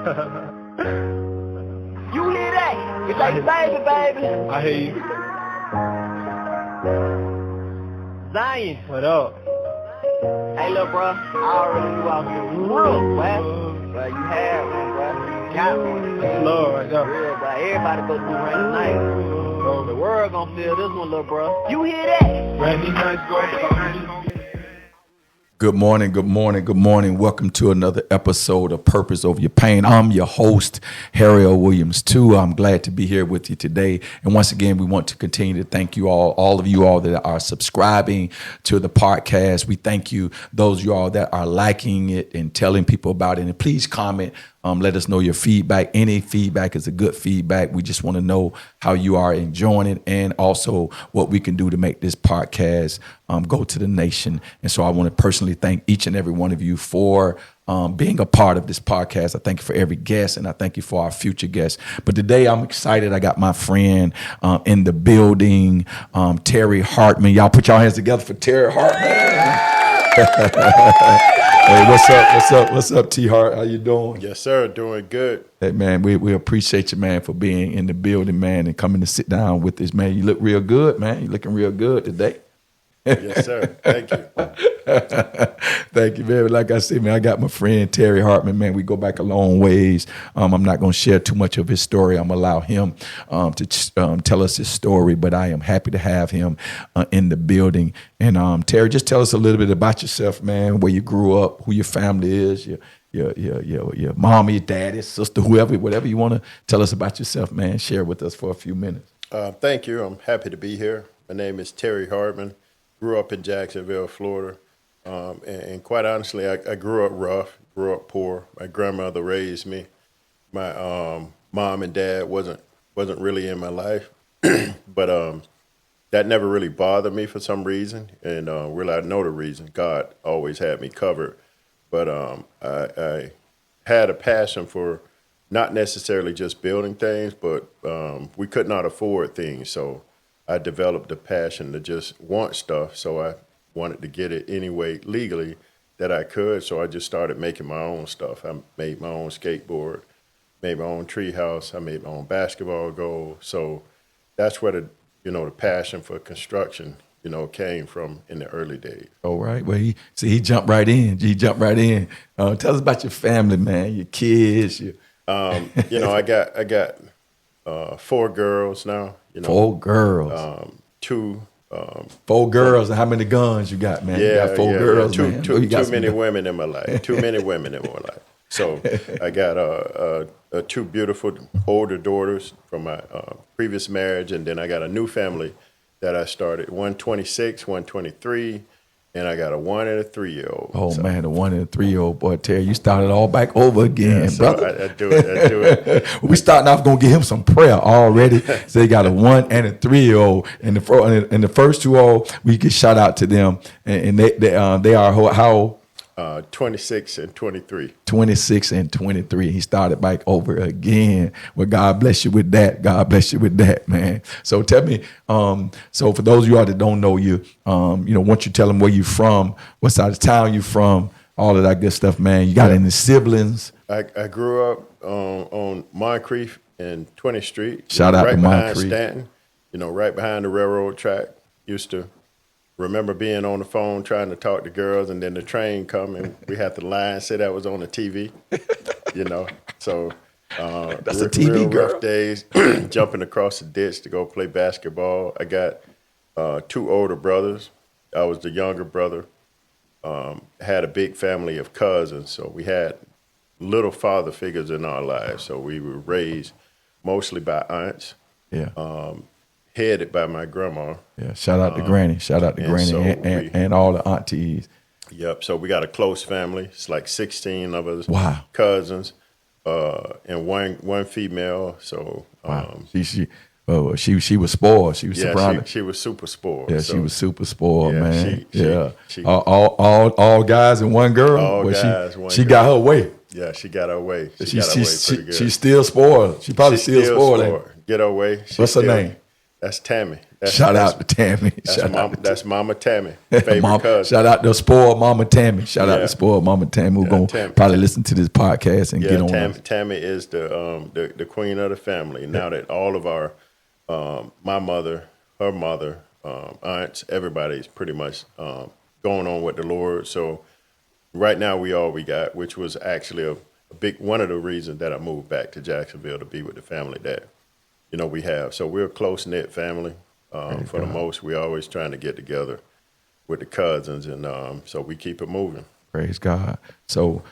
You hear that? It's like baby. I hear you. Zion. What up? Hey, little bro. I already knew I was in the room, boy. But you had one, bro. You got one. That's love right there. Real, bro. Everybody go through rainy nights. The world gonna feel this one, little bro. You hear that? Rainy nights go. Good morning, good morning, good morning. Welcome to another episode of Purpose Over Your Pain. I'm your host, Harry O. Williams, too. I'm glad to be here with you today. And once again, we want to continue to thank you all of you all that are subscribing to the podcast. We thank you, those of you all that are liking it and telling people about it. And please comment. Let us know your feedback. Any feedback is a good feedback. We just want to know how you are enjoying it and also what we can do to make this podcast go to the nation. And so I want to personally thank each and every one of you for being a part of this podcast. I thank you for every guest, and I thank you for our future guests. But today I'm excited. I got my friend in the building, Terry Hardman. Y'all put your hands together for Terry Hardman. Hey, what's up, T Hart? How you doing? Yes, sir. Doing good. Hey, man, we appreciate you, man, for being in the building, man, and coming to sit down with us, man. You look real good, man. You looking real good today. Yes, sir. Thank you. Thank you, man. Like I said, man, I got my friend Terry Hardman, man. We go back a long ways. I'm not going to share too much of his story. I'm going to allow him to tell us his story, but I am happy to have him in the building. And Terry, just tell us a little bit about yourself, man, where you grew up, who your family is, your mom, your daddy, sister, whatever you want to tell us about yourself, man. Share with us for a few minutes. Thank you. I'm happy to be here. My name is Terry Hardman. Grew up in Jacksonville, Florida. And quite honestly, I grew up rough, grew up poor. My grandmother raised me. My mom and dad wasn't really in my life, but that never really bothered me for some reason. And really, I know the reason. God always had me covered. But I had a passion for not necessarily just building things, but we could not afford things. So I developed a passion to just want stuff. So I wanted to get it any way legally that I could. So I just started making my own stuff. I made my own skateboard, made my own tree house. I made my own basketball goal. So that's where the passion for construction, came from in the early days. All right. Well, he jumped right in. Tell us about your family, man, your kids. I got 4 girls now. 4 girls. 2. 4 girls, and how many guns you got, man? You got 4 girls, man. Too many women in my life. Too many women in my life. So I got 2 beautiful older daughters from my previous marriage, and then I got a new family that I started. 1 26, 1 23, and I got a 1 and a 3-year-old. Oh, so, man, a 1 and a 3-year-old. Boy, Terry, you started all back over again, brother. I do it. We starting off going to give him some prayer already. So they got a 1 and a 3-year-old. And the first 2 old, we can shout out to them. And they are how old? 26 and 23. 26 and 23. He started back over again. Well, God bless you with that. God bless you with that, man. So tell me, so for those of you all that don't know you, once you tell them where you from, what side of town you from, all of that good stuff, man. You got any siblings? I grew up on Moncrief and 20th Street. Shout out right to behind Moncrief. Stanton, right behind the railroad track. Used to remember being on the phone trying to talk to girls, and then the train come and we had the line say that was on the TV, So that's a TV real girl. Rough days, jumping across the ditch to go play basketball. I got 2 older brothers. I was the younger brother. Had a big family of cousins, so we had little father figures in our lives. So we were raised mostly by aunts. Yeah. Headed by my grandma. Yeah, shout out to Granny. Shout out to Granny so and all the aunties. Yep. So we got a close family. It's like 16 of us. Wow. Cousins, and one female. So wow. She was spoiled. She was surrounded. She was super spoiled. Yeah, she was super spoiled, man. She all guys and one girl. All guys, one she girl. got her way. Yeah, she got her way. She's still spoiled. She probably still spoiled. Get her way. What's her name? That's Tammy. Shout out to Tammy. That's Mama Tammy, favorite cousin. Shout out to spoiled Mama Tammy. Shout out Yeah. to spoiled Mama Tammy. We're gonna Tammy. probably listen to this podcast and get on. Tammy is the queen of the family. Now that all of our my mother, her mother, aunts, everybody's pretty much going on with the Lord. So right now we all we got, which was actually a big one of the reasons that I moved back to Jacksonville to be with the family that we have. So we're a close knit family. For the most, we're always trying to get together with the cousins, and so we keep it moving. Praise God. So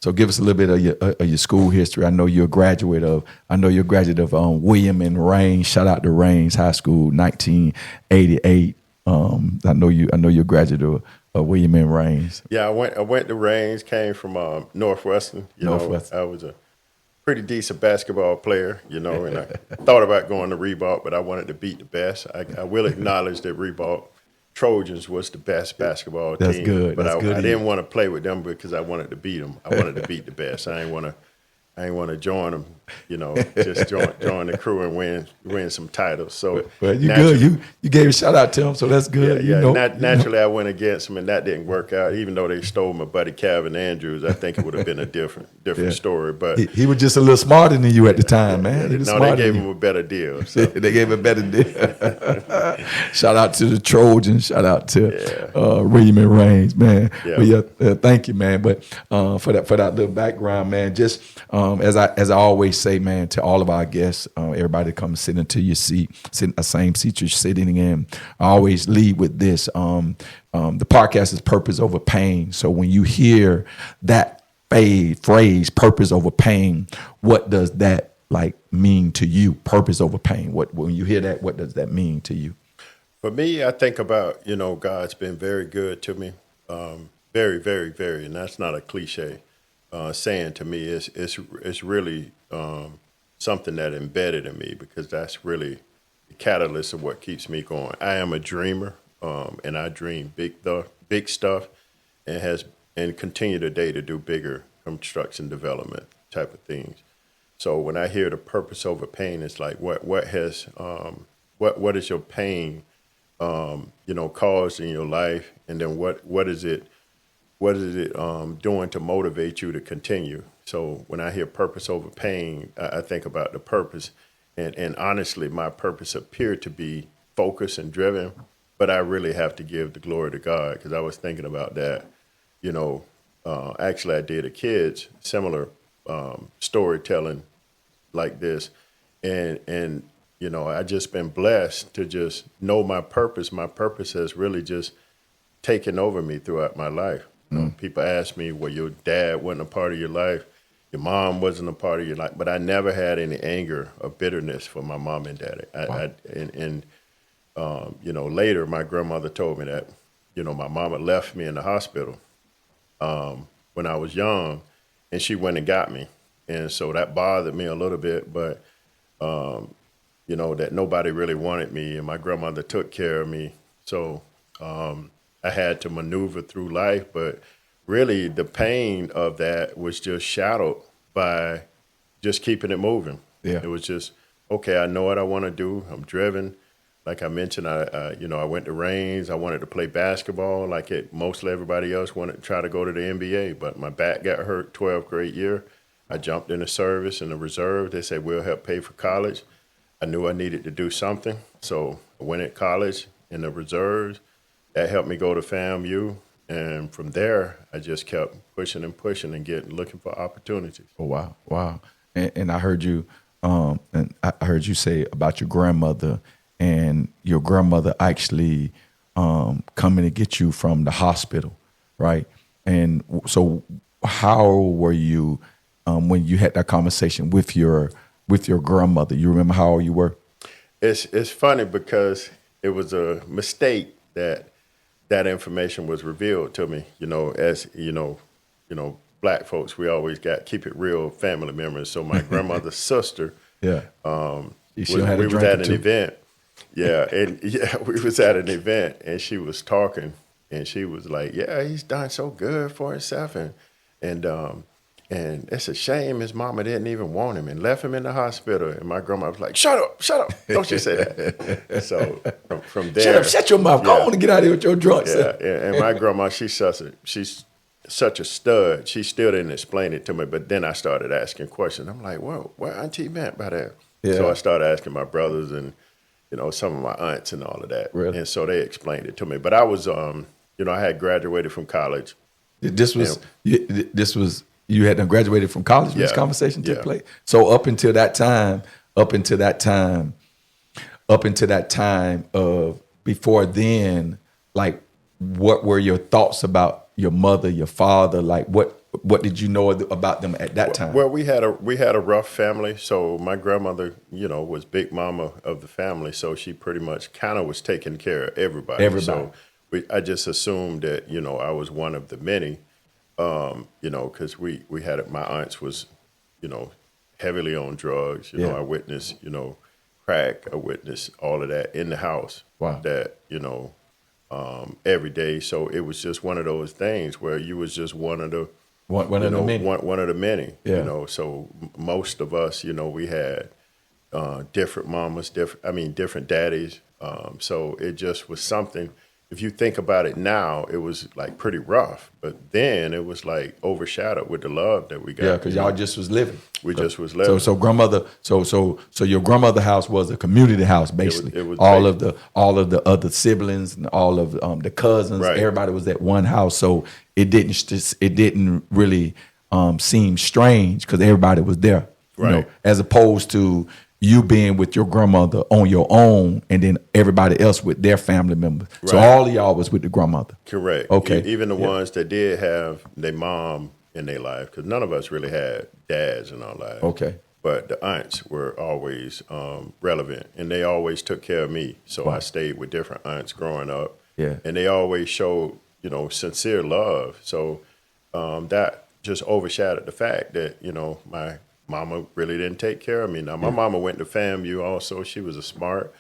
give us a little bit of your school history. I know you're a graduate of William and Raines. Shout out to Raines High School, 1988. I know you're a graduate of William and Raines. Yeah, I went to Raines. Came from Northwestern. I was a pretty decent basketball player, and I thought about going to Reebok, but I wanted to beat the best. I will acknowledge that Reebok Trojans was the best basketball team. That's good. But That's good. I didn't want to play with them because I wanted to beat them. I wanted to beat the best. I didn't want to join them, just join the crew and win some titles. So well, you good. You gave a shout out to them, so that's good. Yeah. Naturally, I went against them, and that didn't work out. Even though they stole my buddy Calvin Andrews, I think it would have been a different story. But he was just a little smarter than you at the time, man. They gave him a better deal. So. They gave him a better deal. Shout out to the Trojans. Shout out to William and Raines, man. Yeah. But thank you, man. But for that little background, man, just as I always say, man, to all of our guests, everybody come sit into your seat, sit in the same seat you're sitting in. I always lead with this. The podcast is purpose over pain. So when you hear that phrase, purpose over pain, what does that mean to you? Purpose over pain. When you hear that, what does that mean to you? For me, I think about, God's been very good to me. Very, very, very. And that's not a cliche saying to me. It's really something that embedded in me, because that's really the catalyst of what keeps me going. I am a dreamer, and I dream big stuff, and continue today to do bigger construction development type of things. So when I hear the purpose over pain, it's like what is your pain caused in your life, and then what is it doing to motivate you to continue? So when I hear purpose over pain, I think about the purpose, and honestly, my purpose appeared to be focused and driven, but I really have to give the glory to God, because I was thinking about that. Actually, I did a kids similar storytelling like this, and I just been blessed to just know my purpose. My purpose has really just taken over me throughout my life. People ask me, well, your dad wasn't a part of your life, your mom wasn't a part of your life, but I never had any anger or bitterness for my mom and daddy. Wow. Later my grandmother told me that, my mama left me in the hospital when I was young, and she went and got me. And so that bothered me a little bit, but, that nobody really wanted me, and my grandmother took care of me. So I had to maneuver through life, but really the pain of that was just shadowed by just keeping it moving. Yeah. It was just, okay, I know what I want to do. I'm driven. Like I mentioned, I went to Raines. I wanted to play basketball like mostly everybody else wanted to try to go to the NBA, but my back got hurt 12th grade year. I jumped in the service in the reserve. They said, we'll help pay for college. I knew I needed to do something. So I went at college in the reserves. That helped me go to FAMU. And from there, I just kept pushing and looking for opportunities. Oh, wow. And I heard you, say about your grandmother, and your grandmother actually coming to get you from the hospital, right? And so how were you when you had that conversation with your grandmother? You remember how old you were? It's funny because it was a mistake that information was revealed to me. As Black folks, we always keep it real family members. So my grandmother's sister, we was at an event. We was at an event, and she was talking, and she was like, "Yeah, he's done so good for himself," and And it's a shame his mama didn't even want him and left him in the hospital. And my grandma was like, shut up. Don't you say that. So from there. Shut your mouth. Go on and get out of here with your drunk self. And my grandma, she's such a stud. She still didn't explain it to me. But then I started asking questions. I'm like, whoa, what Auntie meant by that? Yeah. So I started asking my brothers and, some of my aunts and all of that. Really? And so they explained it to me. But I was, I had graduated from college. This was you had graduated from college when this conversation took place. So up until that time of before then, like, what were your thoughts about your mother, your father? Like, what did you know about them at that time? Well, we had a rough family. So my grandmother, was big mama of the family. So she pretty much kind of was taking care of everybody. So I just assumed that, I was one of the many. Because we had my aunts was, heavily on drugs. I witnessed, crack. I witnessed all of that in the house. Wow. That, every day. So it was just one of those things where you was just one of the many. Yeah. So most of us, we had different mamas, different daddies. So it just was something. If you think about it now, it was like pretty rough, but then it was like overshadowed with the love that we got. Yeah, because y'all just was living. We just was living. So grandmother, so your grandmother's house was a community house, basically. It was all of the other siblings and all of the cousins. Right. Everybody was at one house, so it didn't really seem strange because everybody was there. Right. As opposed to you being with your grandmother on your own, and then everybody else with their family members. Right. So all of y'all was with the grandmother. Correct. Okay. Even the ones that did have their mom in their life, because none of us really had dads in our life. Okay. But the aunts were always relevant, and they always took care of me. So I stayed with different aunts growing up. Yeah. And they always showed, sincere love. So that just overshadowed the fact that, my mama really didn't take care of me. Now, my mama went to FAMU also. She was a smart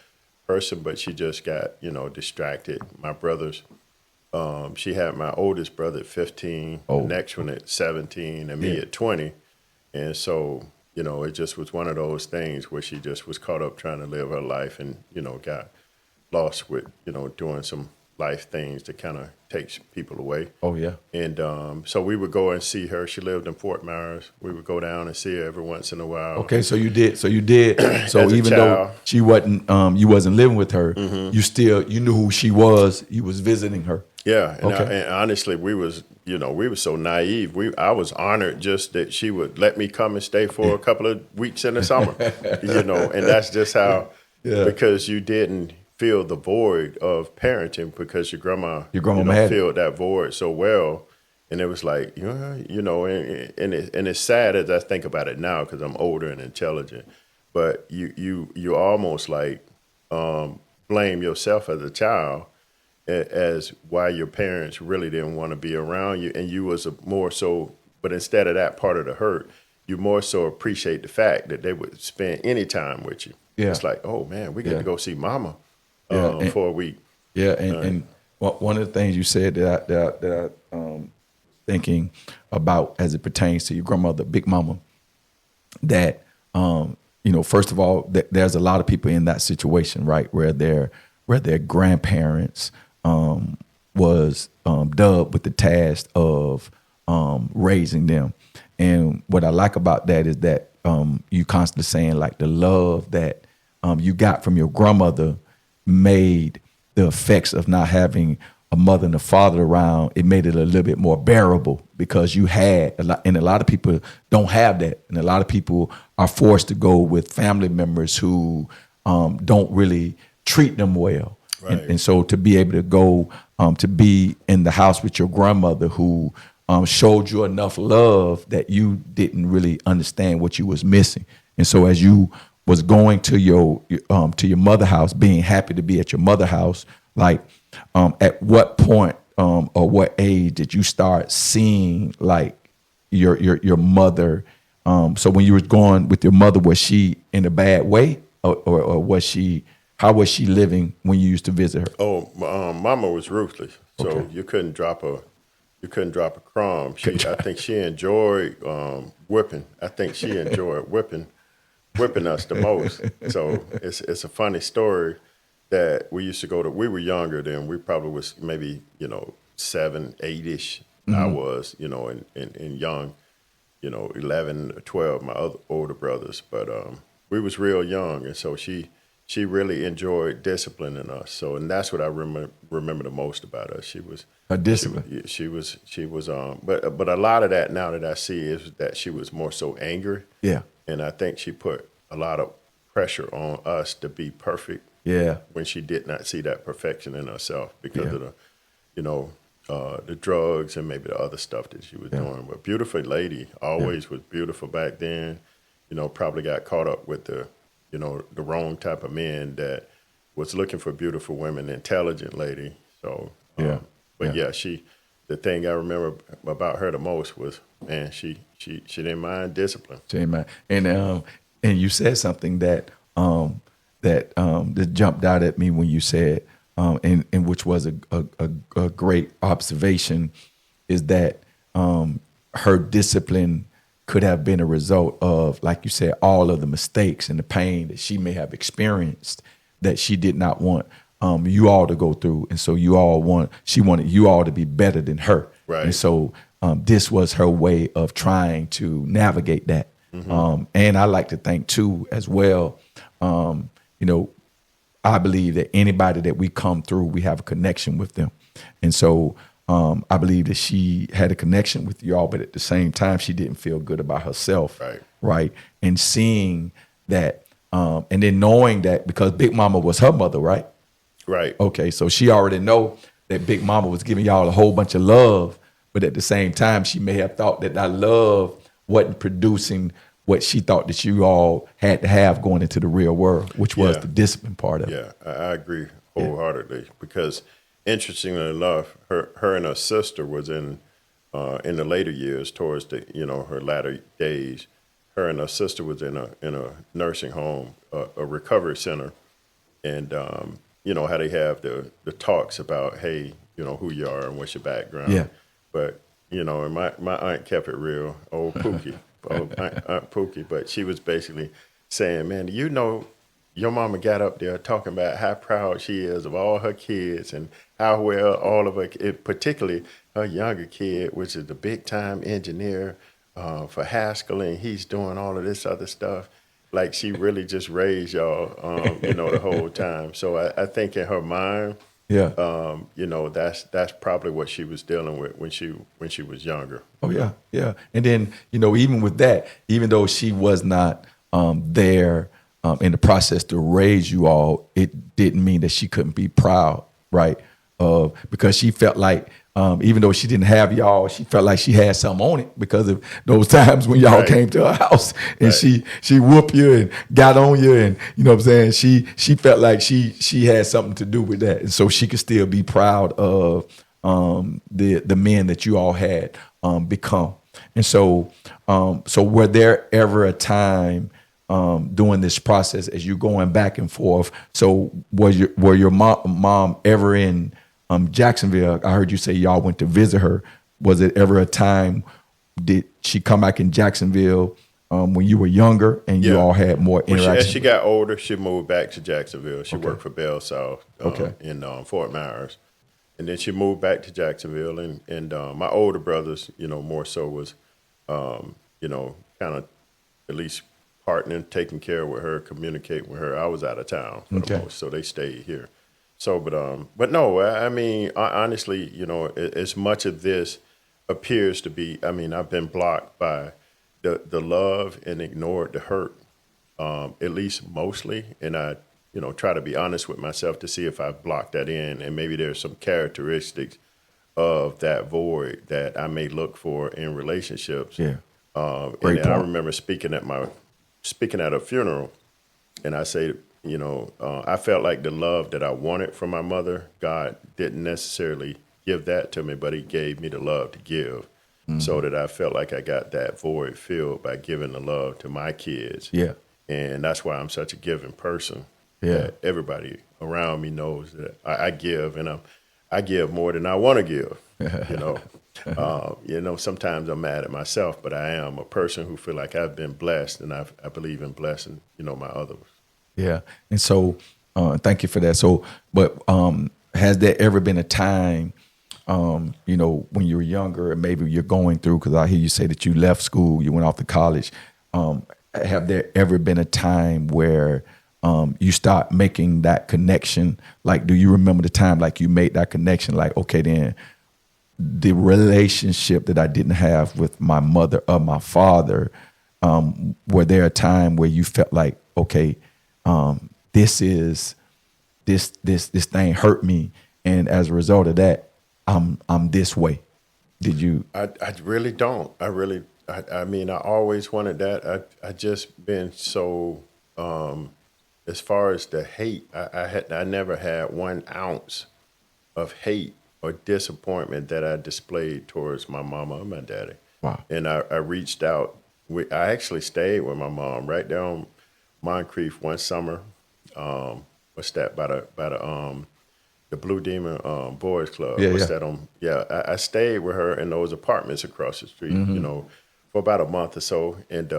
person, but she just got, distracted. My brothers, she had my oldest brother at 15, the next one at 17, and me at 20. And so, it just was one of those things where she just was caught up trying to live her life and, got lost with, doing some life things that kind of takes people away. Oh, yeah. And so we would go and see her. She lived in Fort Myers. We would go down and see her every once in a while. Okay, so you did. So even though she wasn't, you wasn't living with her, you knew who she was. You was visiting her. Yeah, and honestly, we was so naive. I was honored just that she would let me come and stay for a couple of weeks in the summer. And that's just how, because you didn't feel the void of parenting because your grandma filled that void so well. And it was like, and it's sad as I think about it now because I'm older and intelligent, but you almost like blame yourself as a child as why your parents really didn't want to be around you. And you was more so, but instead of that part of the hurt, you more so appreciate the fact that they would spend any time with you. Yeah. It's like, oh man, we get to go see mama. For a week. Yeah, and one of the things you said that I thinking about as it pertains to your grandmother, Big Mama, that first of all, there's a lot of people in that situation, right, where their grandparents was dubbed with the task of raising them, and what I like about that is that you constantly saying like the love that you got from your grandmother made the effects of not having a mother and a father around, it made it a little bit more bearable because you had a lot, and a lot of people don't have that. And a lot of people are forced to go with family members who don't really treat them well. Right. And so to be able to go to be in the house with your grandmother who showed you enough love that you didn't really understand what you was missing. And so as you was going to your mother house, being happy to be at your mother house, like at what point or what age did you start seeing like your mother? So when you was going with your mother, was she in a bad way, or was she? How was she living when you used to visit her? Oh, Mama was ruthless, so you couldn't drop you couldn't drop a crumb. I think she enjoyed whipping. I think she enjoyed whipping us the most. So it's a funny story that we used to go to. We were younger then. We probably was maybe 7, 8-ish. I was in young, 11 or 12. My other older brothers, but we was real young, and so she really enjoyed disciplining us. So, and that's what I remember the most about us. She was A discipline. She was. But a lot of that now that I see is that she was more so angry. Yeah. And I think she put a lot of pressure on us to be perfect. Yeah. When she did not see that perfection in herself because of the drugs and maybe the other stuff that she was doing. But beautiful lady, always was beautiful back then. Probably got caught up with the wrong type of men that was looking for beautiful women, intelligent lady. So, the thing I remember about her the most was, man, she didn't mind discipline. She didn't mind. And you said something that jumped out at me when you said, and which was a great observation, is that her discipline could have been a result of, like you said, all of the mistakes and the pain that she may have experienced that she did not want you all to go through. And so she wanted you all to be better than her. Right. And so this was her way of trying to navigate that. And I like to think too, as well, I believe that anybody that we come through, we have a connection with them. And so I believe that she had a connection with y'all, but at the same time, she didn't feel good about herself. Right. And seeing that, and then knowing that, because Big Mama was her mother, right? Right. Okay, so she already know that Big Mama was giving y'all a whole bunch of love, but at the same time, she may have thought that that love wasn't producing what she thought that you all had to have going into the real world, which was the discipline part of it. Yeah, I agree wholeheartedly because interestingly enough, her and her sister was in the later years, towards the her latter days. Her and her sister was in a nursing home, a recovery center, and how they have the talks about, hey, who you are and what's your background. Yeah. But and my aunt kept it real, old Pookie, Aunt Pookie. But she was basically saying, man, your mama got up there talking about how proud she is of all her kids and how well all of her, particularly her younger kid, which is the big time engineer for Haskell, and he's doing all of this other stuff. Like she really just raised y'all, the whole time. So I think in her mind, that's probably what she was dealing with when she was younger. Oh yeah. And then even with that, even though she was not there in the process to raise you all, it didn't mean that she couldn't be proud, right? Because she felt like, even though she didn't have y'all, she felt like she had something on it because of those times when y'all came to her house and she whooped you and got on you, and she felt like she had something to do with that, and so she could still be proud of the men that you all had become. And so were there ever a time during this process as you going back and forth? So were your mom ever in Jacksonville? I heard you say y'all went to visit her. Was it ever a time, did she come back in Jacksonville when you were younger and you all had more interaction? As she got older, she moved back to Jacksonville. She worked for Bell South in Fort Myers. And then she moved back to Jacksonville. And my older brothers, more so was, kind of at least partnering, taking care with her, communicating with her. I was out of town for the most, so they stayed here. So, but no, I mean, honestly, as much of this appears to be, I mean, I've been blocked by the love and ignored the hurt, at least mostly. And I, try to be honest with myself to see if I blocked that in, and maybe there's some characteristics of that void that I may look for in relationships. Yeah. And I remember speaking at a funeral, and I say, I felt like the love that I wanted from my mother, God didn't necessarily give that to me, but he gave me the love to give, so that I felt like I got that void filled by giving the love to my kids. Yeah. And that's why I'm such a giving person. Yeah. That everybody around me knows that I give, and I give more than I want to give, Sometimes I'm mad at myself, but I am a person who feel like I've been blessed, and I believe in blessing, my others. Yeah. And so, thank you for that. So, but has there ever been a time, when you were younger and maybe you're going through, because I hear you say that you left school, you went off to college. Have there ever been a time where you start making that connection? Like, do you remember the time like you made that connection? Like, okay, then the relationship that I didn't have with my mother or my father, were there a time where you felt like, okay, this thing hurt me, and as a result of that, I'm this way? Did you? I really don't. I mean, I always wanted that. I just been so, as far as the hate, I never had 1 ounce of hate or disappointment that I displayed towards my mama and my daddy. Wow. And I reached out. I actually stayed with my mom right down Moncrief one summer. What's that, by the Blue Demon Boys Club? Yeah, What's yeah. that on? Yeah, I stayed with her in those apartments across the street, for about a month or so. And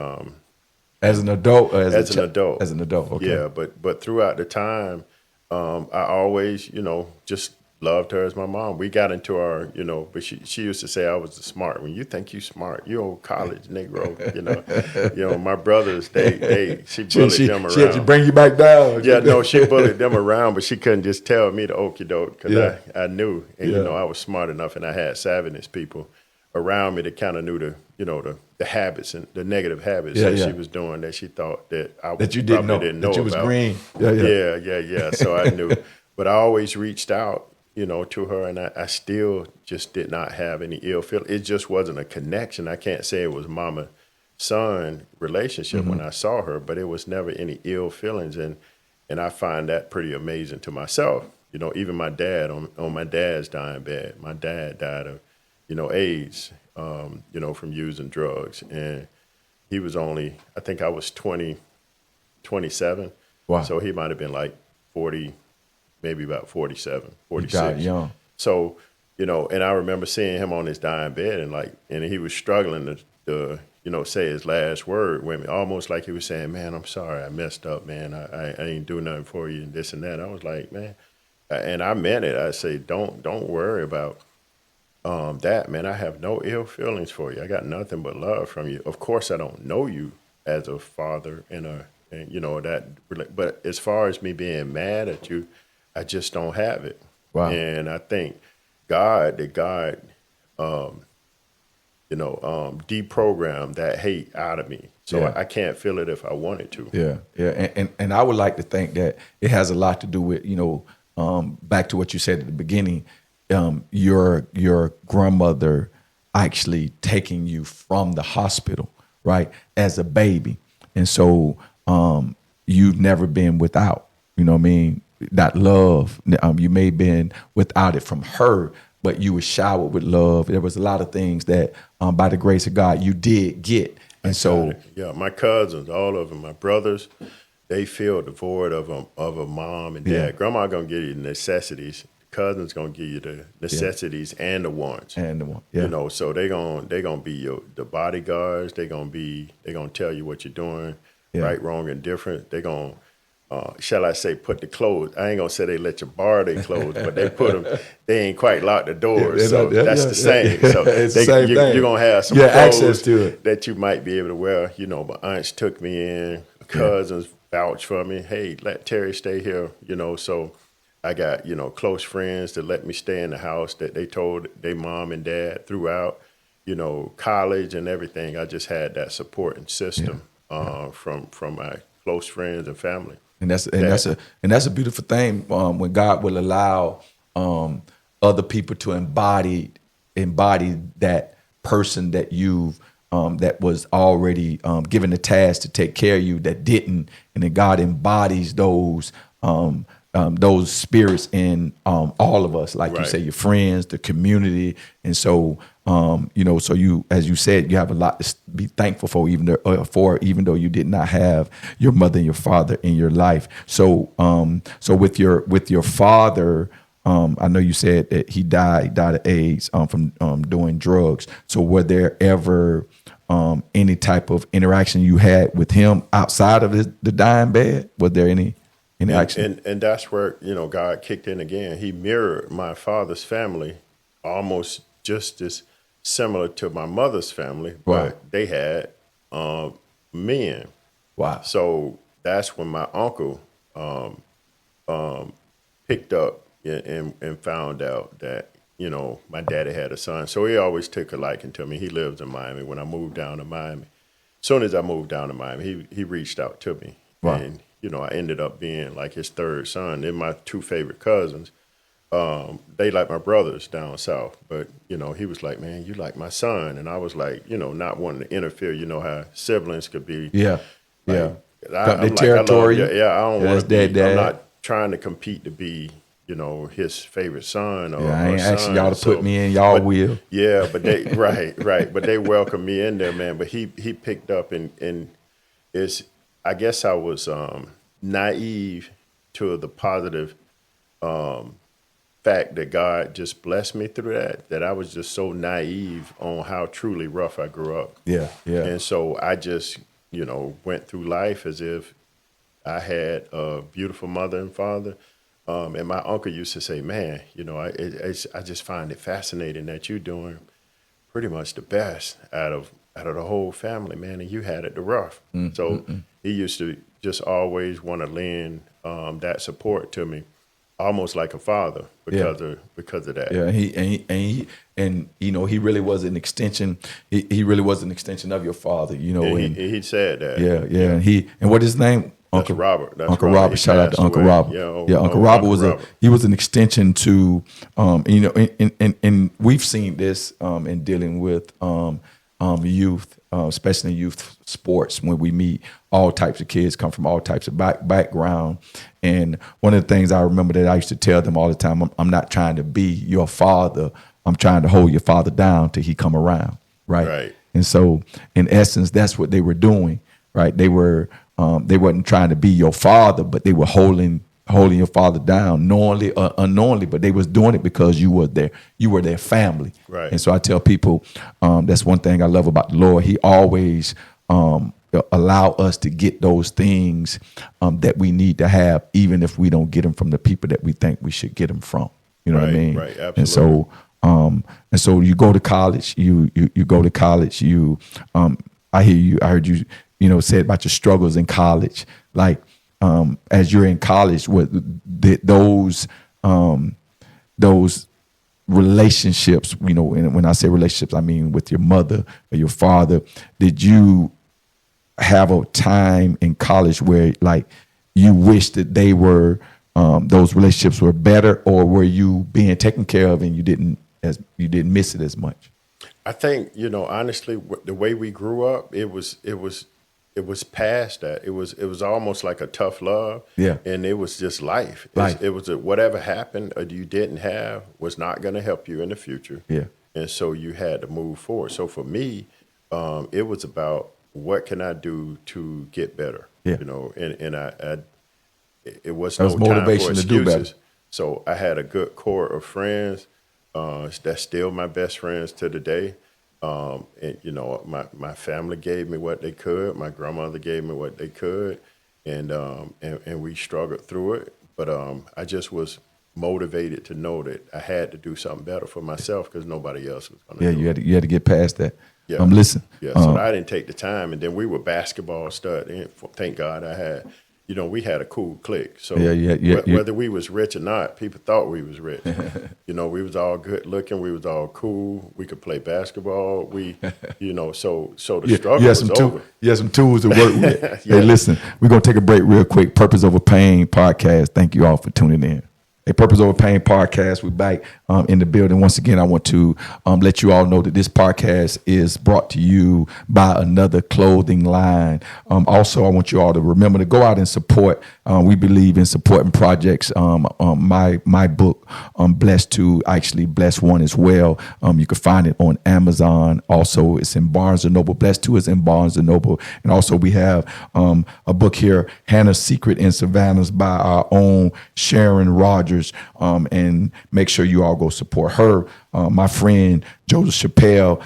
As an adult, or as an adult. As an adult, okay. Yeah, but throughout the time, I always, just loved her as my mom. We got into our, but she used to say I was the smart. When you think you smart, you old college Negro, my brothers, she bullied them around. She had to bring you back down. Yeah, no, she bullied them around, but she couldn't just tell me the okie doke, because Yeah. I knew, and Yeah. I was smart enough, and I had savviness people around me that kind of knew the habits and the negative habits that she was doing, that she thought that I That you didn't know, didn't that you was about. green. Yeah. So I knew, but I always reached out, to her, and I still just did not have any ill feel. It just wasn't a connection. I can't say it was mama-son relationship when I saw her, but it was never any ill feelings, and I find that pretty amazing to myself. Even my dad, on my dad's dying bed, my dad died of, AIDS, from using drugs, and he was only, I think I was 27. Wow. So he might have been like 40, maybe about 47, 46. He died young. So, and I remember seeing him on his dying bed, and he was struggling to say his last word with me, almost like he was saying, "Man, I'm sorry, I messed up, man. I ain't do nothing for you," and this and that. I was like, man, and I meant it. I say, don't worry about that, man. I have no ill feelings for you. I got nothing but love from you. Of course, I don't know you as a father but as far as me being mad at you, I just don't have it. Wow. And I think God deprogrammed that hate out of me. So I can't feel it if I wanted to. Yeah. And I would like to think that it has a lot to do with, back to what you said at the beginning, your grandmother actually taking you from the hospital, right, as a baby. And so you've never been without, that love. You may have been without it from her, but you were showered with love. There was a lot of things that, by the grace of God, you did get. And so, yeah, my cousins, all of them, my brothers, they feel the void of a mom and dad. Yeah. Grandma gonna give you the necessities. Cousins gonna give you the necessities and the wants. Yeah. So they gonna be the bodyguards. They gonna tell you what you're doing, right, wrong, and different. They gonna shall I say, put the clothes. I ain't gonna say they let you borrow their clothes, but they put them. They ain't quite locked the doors, so that's the same. So it's the same thing. You're gonna have some clothes access to it that you might be able to wear. My aunts took me in. Cousins vouched for me. Hey, let Terry stay here. So I got close friends that let me stay in the house that they told their mom and dad throughout. College and everything. I just had that supporting system from my close friends and family. And that's a beautiful thing when God will allow other people to embody that person that you've that was already given the task to take care of you that didn't, and then God embodies those spirits in all of us, like you say, your friends, the community, and so so you, as you said, you have a lot to be thankful for, even though you did not have your mother and your father in your life. So with your father, I know you said that he died of AIDS from doing drugs. So were there ever any type of interaction you had with him outside of the dying bed? Was there any action? And that's where, God kicked in again. He mirrored my father's family almost just as similar to my mother's family, but they had men. Wow. So that's when my uncle picked up and found out that, my daddy had a son. So he always took a liking to me. He lives in Miami. When I moved down to Miami, as soon as I moved down to Miami, he reached out to me. Wow. And, I ended up being like his third son. They're my two favorite cousins. They like my brothers down south. But, he was like, man, you like my son. And I was like, not wanting to interfere. You know how siblings could be. Yeah. Like, The territory. I don't want to be. Dad. I'm not trying to compete to be, his favorite son. Or, I ain't or son. asking y'all to put me in. Y'all will. Yeah, but they right. But they welcomed me in there, man. But he picked up and it's. I guess I was naive to the positive fact that God just blessed me through that I was just so naive on how truly rough I grew up. Yeah. And so I just, went through life as if I had a beautiful mother and father. And my uncle used to say, man, I just find it fascinating that you're doing pretty much the best out of the whole family, man, and you had it the rough. So he used to just always want to lend that support to me, almost like a father because of that. Yeah, he really was an extension. He really was an extension of your father, And he said that. Yeah. And what is his name? Uncle Robert. Uncle Robert. Shout out to Uncle Robert. Uncle Robert was an extension to and we've seen this in dealing with youth, especially in youth sports, when we meet all types of kids, come from all types of background. And one of the things I remember that I used to tell them all the time, I'm not trying to be your father. I'm trying to hold your father down till he come around. Right. And so in essence, that's what they were doing. Right. They wasn't trying to be your father, but they were holding your father down knowingly or unknowingly, but they was doing it because you were their family. Right. And so I tell people, that's one thing I love about the Lord. He always allow us to get those things that we need to have, even if we don't get them from the people that we think we should get them from. You know what I mean? Right, absolutely. And so you go to college, you go to college, I heard you, said about your struggles in college. Like, as you're in college, those relationships, and when I say relationships, I mean with your mother or your father, did you have a time in college where like you wish that they were, those relationships were better, or were you being taken care of and you didn't miss it as much? I think, honestly, the way we grew up, it was past that. It was almost like a tough love. Yeah. And it was just life. It was whatever happened or you didn't have was not going to help you in the future. Yeah. And so you had to move forward. So for me, it was about what can I do to get better? Yeah. And it was that was no motivation time for to do better. excuses. So I had a good core of friends. That's still my best friends to the day. And my family gave me what they could. My grandmother gave me what they could, and we struggled through it. But I just was motivated to know that I had to do something better for myself because nobody else was going to. Yeah, you had to get past that. Yeah. Listen. Yeah, so I didn't take the time, and then we were basketball stud. And thank God I had. We had a cool clique. So whether we was rich or not, people thought we was rich. We was all good looking. We was all cool. We could play basketball. So the struggle was over. You had some tools to work with. Yeah. Hey, listen, we're going to take a break real quick. Purpose Over Pain podcast. Thank you all for tuning in. A Purpose Over Pain podcast. We're back in the building. Once again, I want to let you all know that this podcast is brought to you by Another Clothing Line. Also, I want you all to remember to go out and support. We believe in supporting projects. My book, Blessed 2, actually Blessed 1 as well. You can find it on Amazon. Also, it's in Barnes & Noble. Blessed 2 is in Barnes & Noble. And also, we have a book here, Hannah's Secret in Savannah's by our own Sharon Rogers. pictures, and make sure you all go support her. My friend Joseph Chappelle,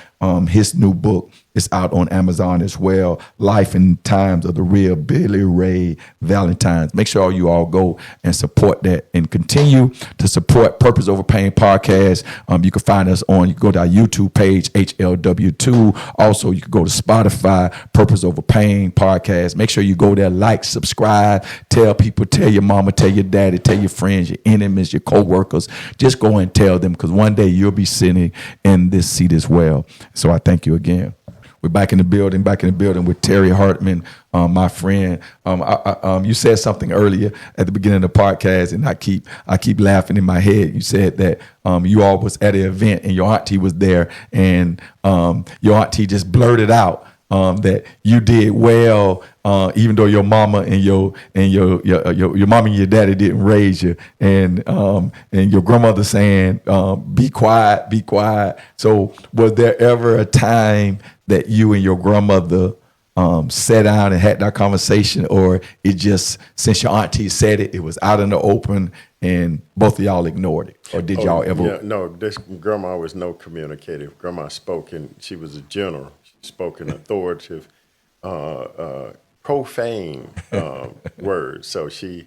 his new book is out on Amazon as well. Life and Times of the Real Billy Ray Valentine. Make sure you all go and support that and continue to support Purpose Over Pain podcast. You can find us you can go to our YouTube page, HLW2. Also, you can go to Spotify, Purpose Over Pain podcast. Make sure you go there, like, subscribe, tell people, tell your mama, tell your daddy, tell your friends, your enemies, your co-workers. Just go and tell them, because one day you'll be sitting in this seat as well. So I thank you again. We're back in the building with Terry Hardman, my friend. You said something earlier at the beginning of the podcast, and I keep laughing in my head. You said that you all was at an event and your auntie was there, and your auntie just blurted out that you did well, even though your mama and your mama and your daddy didn't raise you, and your grandmother saying, be quiet, be quiet. So was there ever a time that you and your grandmother sat down and had that conversation, or it just, since your auntie said it, it was out in the open and both of y'all ignored it? Or did y'all ever? Yeah, no, this grandma was no communicative. Grandma spoke, and she was a general. She spoke in authoritative, profane words. So she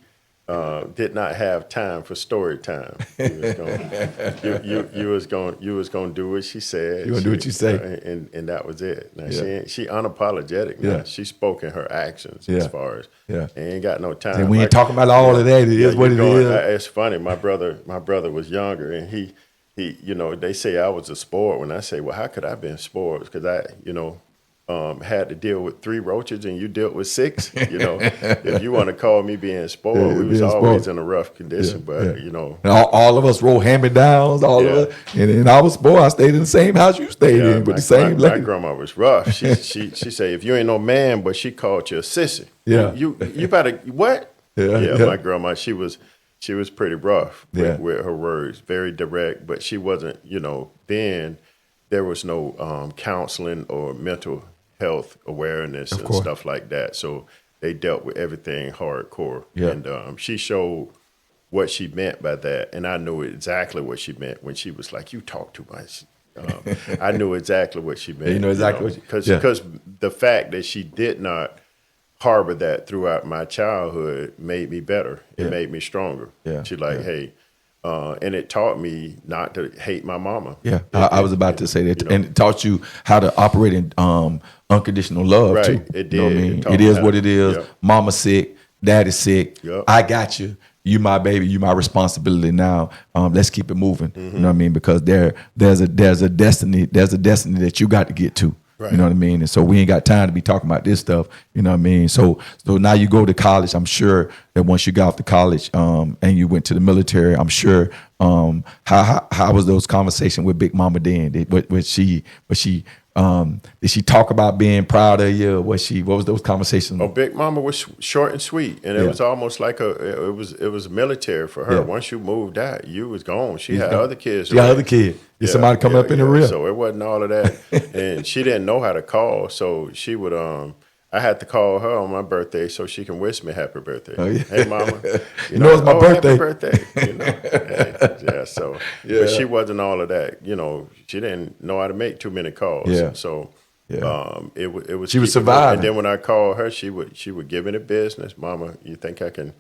did not have time for story time. You was going to do what she said. You gonna do what you say, and that was it. Now she unapologetic. Now she spoke in her actions as far as ain't got no time. And we ain't talking about all of that. It is what it is. It's funny. My brother was younger, and he they say I was a sport. When I say, well, how could I have been sport? Because I had to deal with 3 roaches and you dealt with 6. If you want to call me being spoiled, we was always in a rough condition. But and all of us roll hand-me-downs. All of us, and I was spoiled. I stayed in the same house you stayed in, but the same. My grandma was rough. She said, if you ain't no man, but she called you a sissy. Yeah, you better what? Yeah. My grandma, she was pretty rough with her words, very direct. But she wasn't. Then there was no counseling or mental health awareness and stuff like that. So they dealt with everything hardcore. Yeah. And she showed what she meant by that. And I knew exactly what she meant when she was like, you talk too much. I knew exactly what she meant. You know exactly because the fact that she did not harbor that throughout my childhood made me better. It made me stronger. Yeah. She hey, and it taught me not to hate my mama. Yeah, I was about to say that, and it taught you how to operate in unconditional love too. It did. You know what I mean? It is what it is. Yep. Mama's sick, daddy's sick. Yep. I got you. You my baby. You my responsibility now. Let's keep it moving. Mm-hmm. You know what I mean? Because there's a destiny. There's a destiny that you got to get to. Right. You know what I mean? And so we ain't got time to be talking about this stuff. You know what I mean? So now you go to college. I'm sure that once you got off to college and you went to the military, I'm sure how was those conversations with Big Mama then? Did she talk about being proud of you? What was those conversations? Oh, Big Mama was short and sweet, and it was almost like it was military for her. Yeah. Once you moved out, you was gone. She had other kids. She got other kids. Somebody coming up in the rear. So it wasn't all of that, and she didn't know how to call, so she would I had to call her on my birthday so she can wish me happy birthday. Oh, yeah. Hey, Mama. You know it's my birthday. Happy birthday. But she wasn't all of that. She didn't know how to make too many calls. Yeah. So it was. She was surviving. And then when I called her, she would give me the business. Mama, you think I can,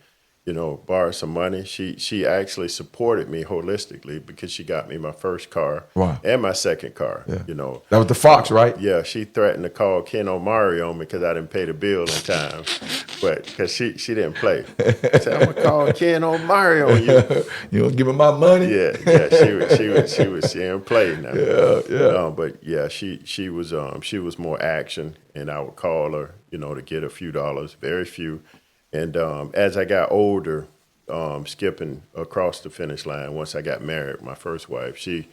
borrow some money? She actually supported me holistically because she got me my first car and my second car. Yeah. That was the Fox, right? Yeah, she threatened to call Ken Omari on me because I didn't pay the bill in time, but because she didn't play. She said, I'm gonna call Ken Omari on you. You don't give me my money. Yeah. She didn't play now. Yeah. But yeah, she was more action, and I would call her, to get a few dollars, very few. And as I got older, skipping across the finish line, once I got married, my first wife, she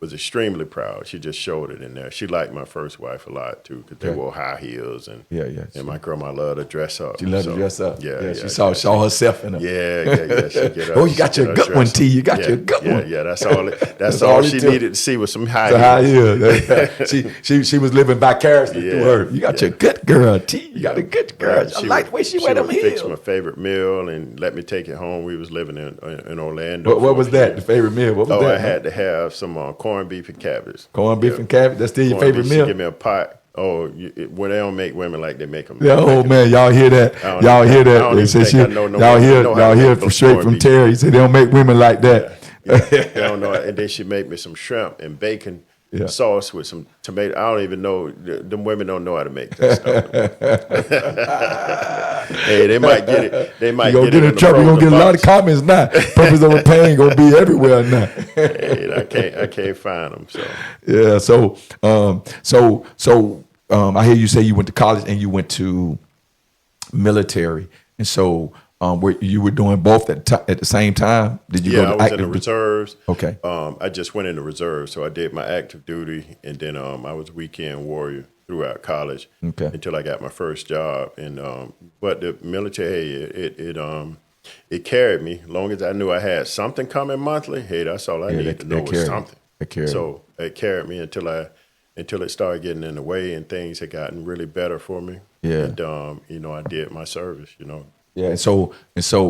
was extremely proud. She just showed it in there. She liked my first wife a lot too, because they wore high heels, and and my grandma loved to dress up. She loved to dress up. Yeah, she saw herself in them. Yeah. She get up, oh, you got your good one, T. You got your good one. Yeah. That's all. That's all she needed to see was some high heels. she was living vicariously through her. You got your good girl, T. You got a good girl. I like the way she wear them heels. She fixed my favorite meal and let me take it home. We was living in Orlando. What was that? The favorite meal? What was that? I had to have some corned beef and cabbage. Corned beef and cabbage. That's still your favorite meal. Give me a pot. Oh, well, they don't make women like they make them. Yeah, man, y'all hear that? Y'all hear that? Y'all hear it straight from Terry. He said they don't make women like that. They don't know. And then she made me some shrimp and bacon sauce with some tomato. I don't even know. Them women don't know how to make that stuff. Hey, they might get it. They might get in trouble. You're gonna get a lot of comments now. Purpose Over Pain gonna be everywhere now. Hey, I can't find them. So yeah. So I hear you say you went to college and you went to military, and so where you were doing both at the same time? Did you go to I was in the reserves. Okay. I just went in the reserves, so I did my active duty, and then I was weekend warrior throughout college until I got my first job. And but the military, it carried me. As long as I knew I had something coming monthly, hey, that's all I needed to know was something. So it carried me until it started getting in the way, and things had gotten really better for me. Yeah. And I did my service. Yeah, and so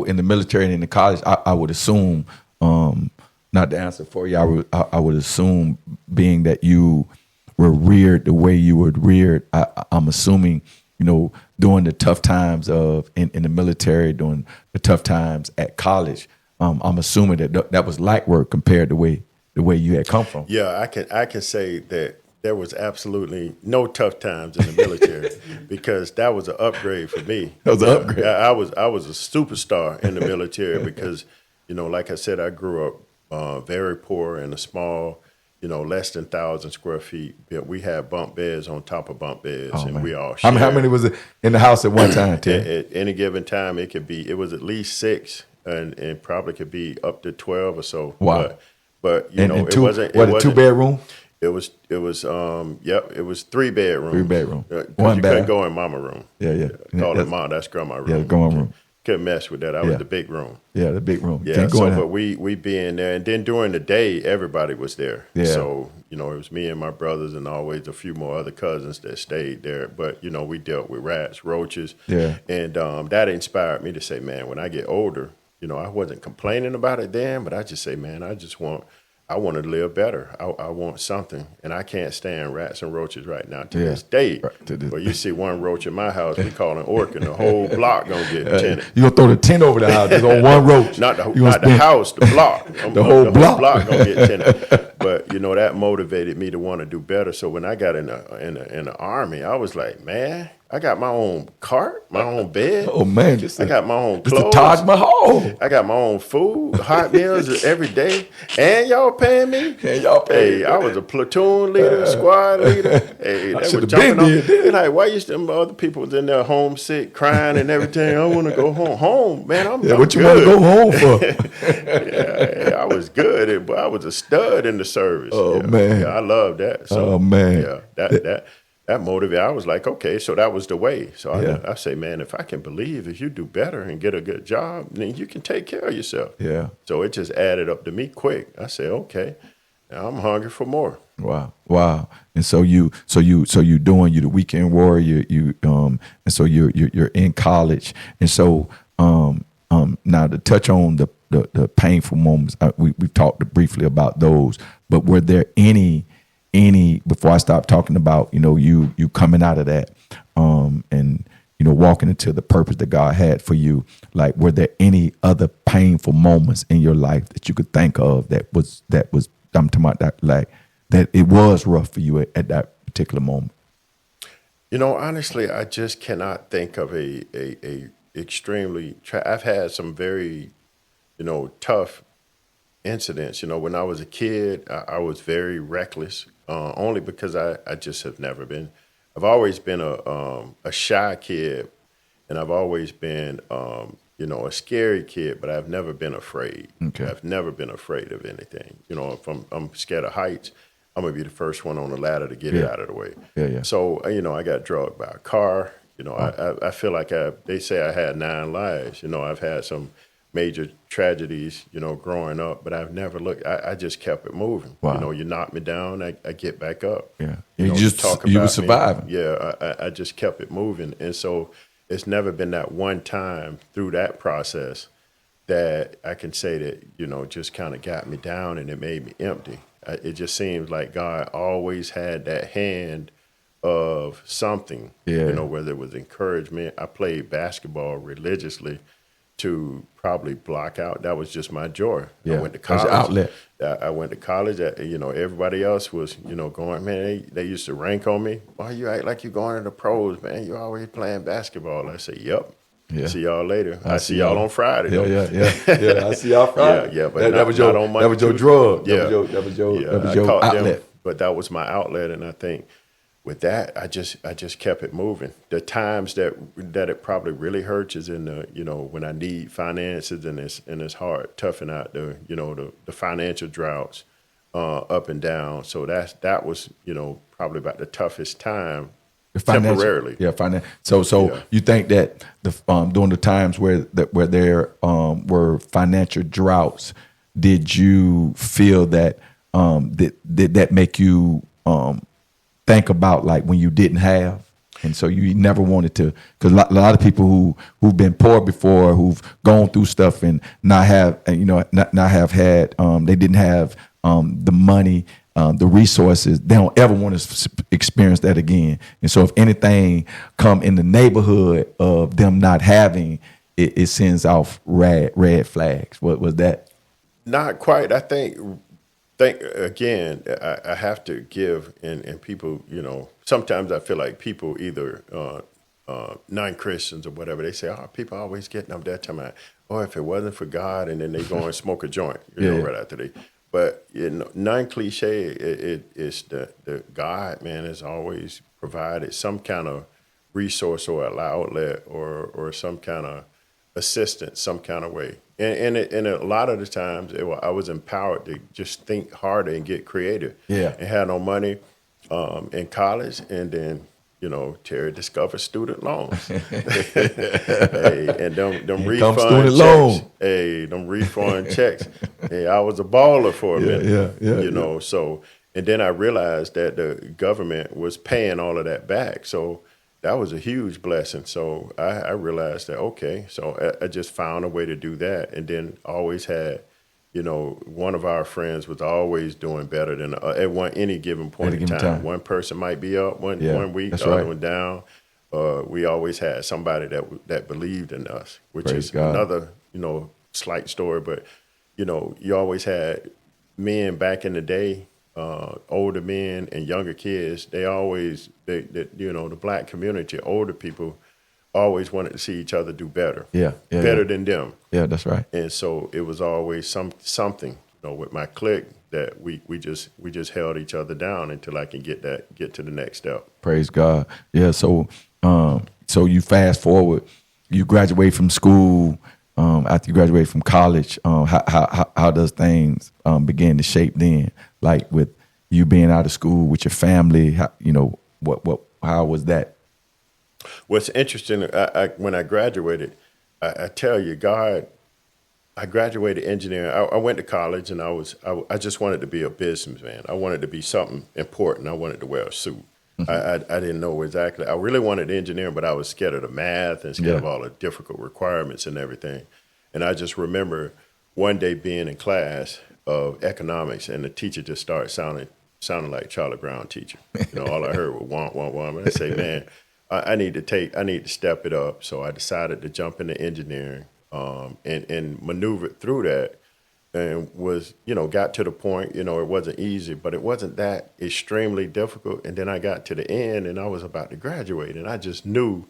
in the military and in the college, I would assume, not to answer for you, I would assume, being that you were reared the way you were reared, I'm assuming, during the tough times in the military, during the tough times at college, I'm assuming that was light work compared to the way you had come from. Yeah, I can say that there was absolutely no tough times in the military because that was an upgrade for me. That was an upgrade. I was a superstar in the military because, like I said, I grew up very poor in a small, less than 1,000 square feet. We had bunk beds on top of bunk beds, and we all shared. How many was it in the house at one time, Tim? At any given time, it was at least 6, and probably could be up to 12 or so. Wow. But it wasn't. What, a 2-bedroom? It was 3 bedrooms. 3 bedroom. One bed. Couldn't go in mama room. Yeah. Call it mom. That's grandma room. Yeah, grandma room. Couldn't mess with that. I was the big room. Yeah, the big room. Yeah. But we be in there, and then during the day, everybody was there. Yeah. So it was me and my brothers, and always a few more other cousins that stayed there. But we dealt with rats, roaches. Yeah. And that inspired me to say, man, when I get older, I wasn't complaining about it then, but I just say, man, I want to live better. I want something, and I can't stand rats and roaches right now to this day. Right, but you see one roach in my house, we call an orc, and the whole block gonna get tented. You gonna throw the tent over the house? There's on one roach. Not the house, the block. The whole block gonna get tented. But that motivated me to want to do better. So when I got in the army, I was like, man, I got my own cart, my own bed. Oh man, I got my own clothes. It's the Taj Mahal. I got my own food, hot meals every day, and y'all paying me. Hey, I was a platoon leader, squad leader. Hey, they were jumping on. They're like, why you still other people was in there homesick, crying and everything? I want to go home, man. I'm what you want to go home for? I was good, but I was a stud in the service. Oh man, I love that. So, man, that motivated. I was like, okay, so that was the way. So I say, man, if I can believe, if you do better and get a good job, then you can take care of yourself. Yeah. So it just added up to me quick. I said, okay, now I'm hungry for more. Wow. And so you the weekend warrior, and so you're in college, and so now to touch on the painful moments, we've talked briefly about those, but were there any before I stop talking about you coming out of that and walking into the purpose that God had for you, like were there any other painful moments in your life that you could think of that was I'm talking about that it was rough for you at that particular moment? Honestly, I just cannot think of a extremely I've had some very tough incidents. When I was a kid, I was very reckless, only because I just have never been. I've always been a shy kid, and I've always been a scary kid, but I've never been afraid. Okay. I've never been afraid of anything. If I'm scared of heights, I'm going to be the first one on the ladder to get it out of the way. Yeah. So, I got drugged by a car. I feel like they say I had 9 lives. I've had some major tragedies, growing up, but I've never looked. I just kept it moving. Wow. You knock me down, I get back up. Yeah. You You were surviving. Yeah, I just kept it moving. And so it's never been that one time through that process that I can say that, just kind of got me down and it made me empty. It just seems like God always had that hand of something, whether it was encouragement. I played basketball religiously to probably block out. That was just my joy. Yeah. I went to college. That's your outlet. I went to college. Everybody else was, going, man, they used to rank on me. Why you act like you going to the pros, man? You always playing basketball. I say, yep. Yeah. See y'all later. I see y'all on Friday. Yeah. I see y'all Friday. Yeah. But that was your drug. Yeah. That was your outlet. Them, but that was my outlet, and I think with that, I just kept it moving. The times that it probably really hurts is in the when I need finances and it's hard toughing out the financial droughts up and down. So that was probably about the toughest time temporarily. Yeah, So you think that during the times where there were financial droughts, did you feel that did that make you think about like when you didn't have, and so you never wanted to, because a lot of people who've been poor before, who've gone through stuff and not have had they didn't have the money, the resources, they don't ever want to experience that again. And so if anything come in the neighborhood of them not having, it sends off red flags. What was that? Not quite. I think again, I have to give, and people, sometimes I feel like people either non-Christians or whatever, they say, oh, people always getting up there talking about, oh, if it wasn't for God, and then they go and smoke a joint, right after they. But non-cliche, it's the God, man, has always provided some kind of resource or an outlet or some kind of assistance, some kind of way. And a lot of the times, I was empowered to just think harder and get creative. Yeah. And had no money in college, and then Terry discovered student loans. Hey, and them refund checks. Loan. Hey, them refund checks. Hey, I was a baller for a minute. Yeah. So, and then I realized that the government was paying all of that back. So that was a huge blessing. So I realized that, okay, so I just found a way to do that. And then always had, one of our friends was always doing better than at any given point in time. One person might be up one week, the other one down. We always had somebody that believed in us, which Praise is God. Another, slight story. But, you always had men back in the day, older men and younger kids, the black community, older people always wanted to see each other do better. Better than them. Yeah, that's right. And so it was always something, with my clique that we just held each other down until I can get to the next step. Praise God. Yeah, so you fast forward, you graduate from school, after you graduate from college, how does things begin to shape then? Like with you being out of school with your family, how was that? What's interesting, when I graduated, I tell you, God, I graduated engineering. I went to college, and I just wanted to be a businessman. I wanted to be something important. I wanted to wear a suit. Mm-hmm. I didn't know exactly. I really wanted engineering, but I was scared of the math and scared of all the difficult requirements and everything. And I just remember one day being in class of economics, and the teacher just started sounding like Charlie Brown teacher. All I heard was womp, womp, womp. And I say, man, I need to step it up. So I decided to jump into engineering and maneuvered through that, and was, got to the point, it wasn't easy, but it wasn't that extremely difficult. And then I got to the end, and I was about to graduate, and I just knew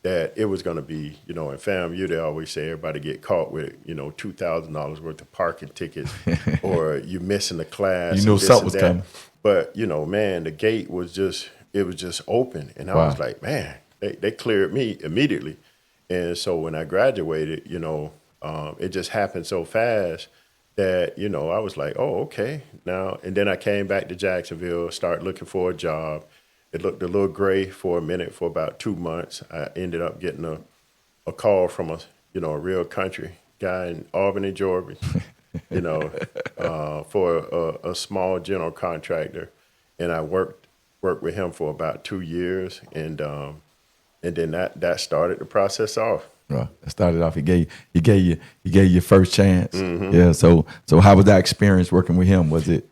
that it was going to be, in FAMU, they always say everybody get caught with, $2,000 worth of parking tickets, or you missing the class. Something was coming. But, man, the gate was just open. And I was like, man, they cleared me immediately. And so when I graduated, it just happened so fast that, I was like, oh, okay. Now, and then I came back to Jacksonville, started looking for a job. It looked a little gray for a minute, for about 2 months. I ended up getting a call from a real country guy in Albany, Georgia, for a small general contractor. And I worked with him for about 2 years. And then that started the process off. Right. It started off. He gave you your first chance. Mm-hmm. Yeah. So how was that experience working with him? Was it?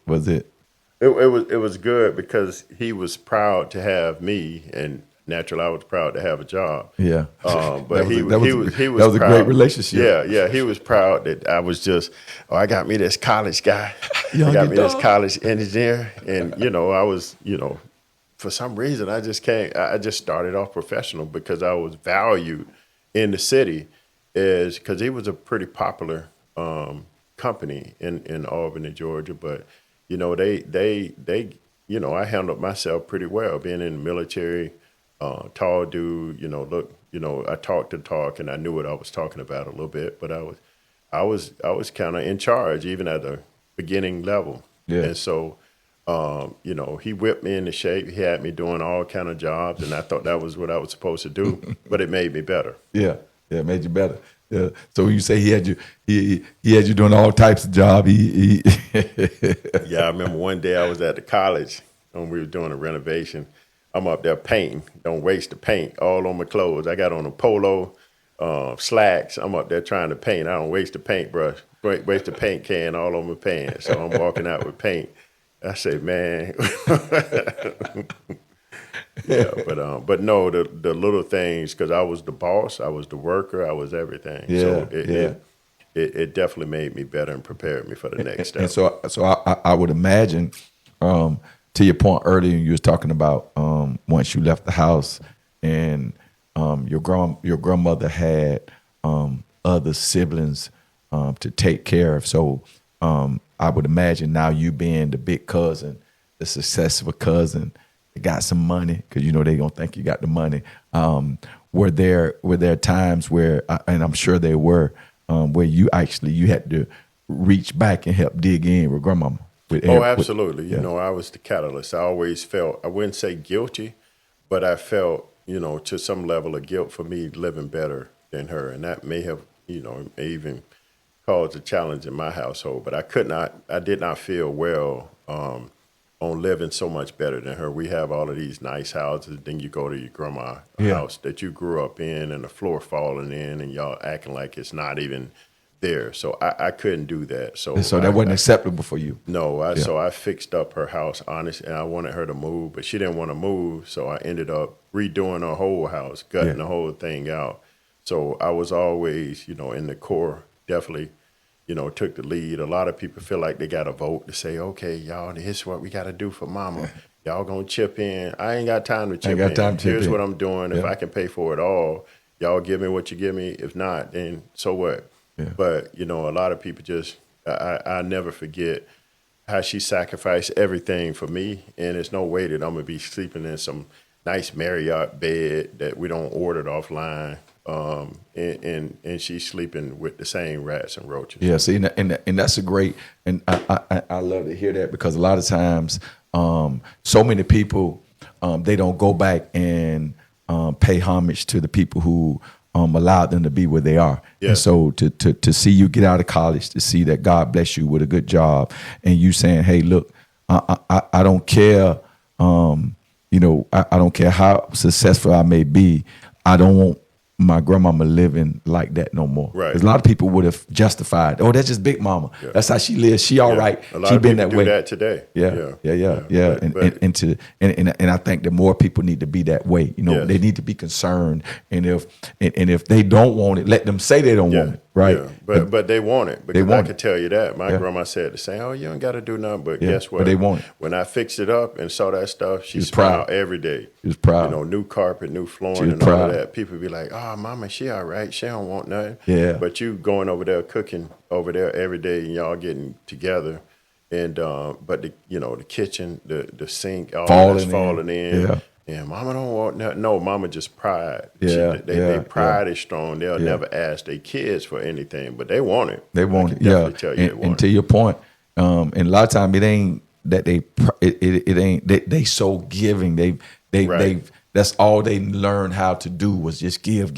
It was good because he was proud to have me, and naturally I was proud to have a job. Yeah. But he was that was proud. a great relationship. Yeah. He was proud that I was just, I got me this college guy. Young I got me this dog. college engineer, and I was, for some reason I just started off professional because I was valued in the city, is because he was a pretty popular company in Albany, Georgia. But they I handled myself pretty well, being in the military, tall dude. I talked the talk and I knew what I was talking about a little bit, but I was kind of in charge even at the beginning level. Yeah. And so he whipped me into shape. He had me doing all kind of jobs, and I thought that was what I was supposed to do, but it made me better. Yeah. It made you better. Yeah. So you say he had you doing all types of job. He Yeah, I remember one day I was at the college and we were doing a renovation. I'm up there painting. Don't waste the paint all on my clothes. I got on a polo, slacks. I'm up there trying to paint. I don't waste the paintbrush. Waste the paint can all on my pants. So I'm walking out with paint. I say, man. Yeah, but no, the little things, because I was the boss, I was the worker, I was everything. Yeah, So it definitely made me better and prepared me for the next step. And so I would imagine, to your point earlier, you was talking about once you left the house and your grandmother had other siblings to take care of. So I would imagine now you being the big cousin, the successful cousin, got some money, because they gonna think you got the money. Were there times where, and I'm sure there were, where you had to reach back and help dig in with grandmama? Absolutely. I was the catalyst. I always felt, I wouldn't say guilty, but I felt, to some level of guilt for me living better than her, and that may have, may even caused a challenge in my household. But I did not feel well on living so much better than her. We have all of these nice houses. Then you go to your grandma's house that you grew up in, and the floor falling in, and y'all acting like it's not even there. So I couldn't do that. So that wasn't acceptable for you. No, so I fixed up her house, honestly, and I wanted her to move, but she didn't want to move. So I ended up redoing her whole house, gutting the whole thing out. So I was always, in the core, definitely, took the lead. A lot of people feel like they got to vote to say, okay, y'all, here's what we got to do for mama. Y'all going to chip in. I ain't got time to chip in. Here's what I'm doing. If I can pay for it all, y'all give me what you give me. If not, then so what? Yeah. But, a lot of people just, I never forget how she sacrificed everything for me. And there's no way that I'm going to be sleeping in some nice Marriott bed that we don't order offline. And she's sleeping with the same rats and roaches. Yeah, see, and that's a great, and I love to hear that, because a lot of times, so many people, they don't go back and pay homage to the people who allowed them to be where they are. Yeah. And so to see you get out of college, to see that God bless you with a good job, and you saying, hey, look, I don't care, I don't care how successful I may be, I don't want my grandmama living like that no more. Right. Because a lot of people would have justified, oh, that's just Big Mama. Yeah. That's how she lives. She all right. A lot she of been people that way. Do that today. Yeah. And I think that more people need to be that way. They need to be concerned. And if they don't want it, let them say they don't want it. Right. Yeah. But they want it. Because I could tell you that. My grandma said the same, oh, you don't got to do nothing. But guess what? But they want it. When I fixed it up and saw that stuff, she smiled every day. She was proud. New carpet, new flooring, and all of that. People be like, oh, mama, she all right. She don't want nothing. Yeah. But you going over there cooking over there every day, and y'all getting together. And but the kitchen, the sink, all that's falling in. Yeah, mama don't want no. Mama just pride. Yeah, They pride is strong. They'll never ask their kids for anything, but they want it. They want I it. can definitely tell you they want And to your point, and a lot of time it ain't that it ain't they so giving. They've that's all they learned how to do was just give,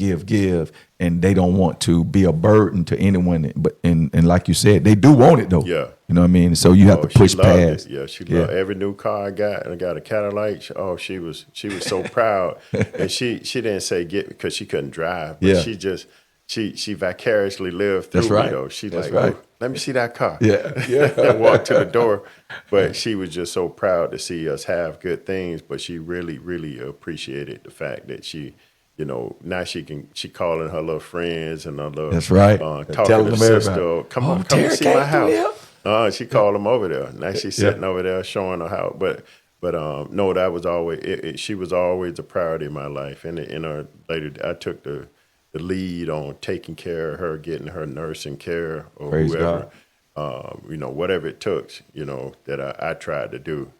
and they don't want to be a burden to anyone. But and like you said, they do want it though. Yeah. You know what I mean? So you have to push she loved past. It. Yeah, she loved every new car I got. And I got a Cadillac. She was so proud. And she didn't say get because she couldn't drive, but she just she vicariously lived through me though. She's like, right. oh, let me see that car. Yeah. And walked to the door. But she was just so proud to see us have good things. But she really, really appreciated the fact that she, now she calling her little friends and her little That's right. talking Telling to them the sister. everybody. Come on, Terry see my came through house. She called them over there. Now she's sitting over there showing her house. But no, that was always she was always a priority in my life. And in her later, I took the lead on taking care of her, getting her nursing care or Praise whoever. Whatever it took, that I tried to do